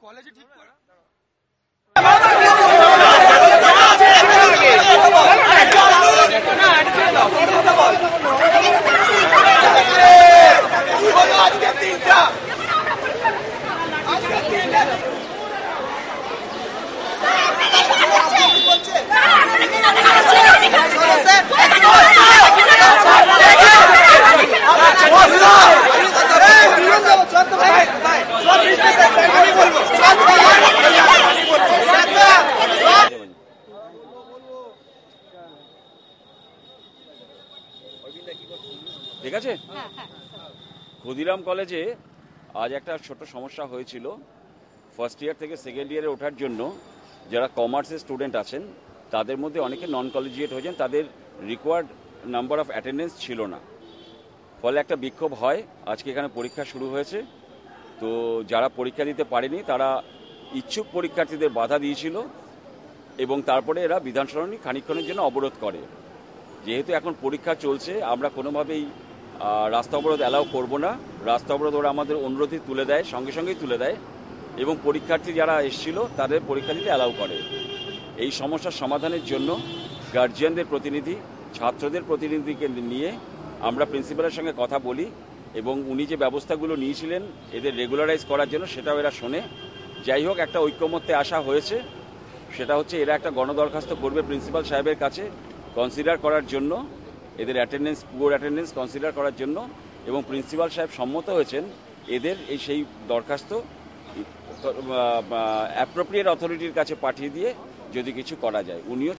College ठीक कर ঠিক আছে। ক্ষুদিরাম কলেজে আজ একটা ছোট সমস্যা হয়েছিল। ফার্স্ট ইয়ার থেকে সেকেন্ড ইয়ারে ওঠার জন্য যারা কমার্সের স্টুডেন্ট আছেন তাদের মধ্যে অনেকে নন কলেজিয়েট হয়েছেন, তাদের রিকোয়ার্ড নাম্বার অফ অ্যাটেন্ডেন্স ছিল না, ফলে একটা বিক্ষোভ হয়। আজকে এখানে পরীক্ষা শুরু হয়েছে, তো যারা পরীক্ষা দিতে পারেনি তারা ইচ্ছুক পরীক্ষার্থীদের বাধা দিয়েছিল এবং তারপরে এরা বিধান সরণি খানিকক্ষণের জন্য অবরোধ করে। যেহেতু এখন পরীক্ষা চলছে, আমরা কোনোভাবেই রাস্তা অবরোধ অ্যালাউ করব না। রাস্তা অবরোধ ওরা আমাদের অনুরোধই তুলে দেয়, সঙ্গে সঙ্গেই তুলে দেয় এবং পরীক্ষার্থী যারা এসেছিল তাদের পরীক্ষা দিতে অ্যালাউ করে। এই সমস্যার সমাধানের জন্য গার্জিয়ানদের প্রতিনিধি, ছাত্রদের প্রতিনিধিকে নিয়ে আমরা প্রিন্সিপালের সঙ্গে কথা বলি এবং উনি যে ব্যবস্থাগুলো নিয়েছিলেন এদের রেগুলারাইজ করার জন্য সেটাও এরা শোনে। যাই হোক, একটা ঐক্যমত্যে আসা হয়েছে, সেটা হচ্ছে এরা একটা গণদরখাস্ত করবে প্রিন্সিপাল সাহেবের কাছে কনসিডার করার জন্য, এদের অ্যাটেন্ডেন্স, পুয়ার অ্যাটেন্ডেন্স কনসিডার করার জন্য, এবং প্রিন্সিপাল সাহেব সম্মত হয়েছেন এদের সেই দরখাস্ত অ্যাপ্রোপ্রিয়েট অথরিটির কাছে পাঠিয়ে দিয়ে যদি কিছু করা যায়। উনিও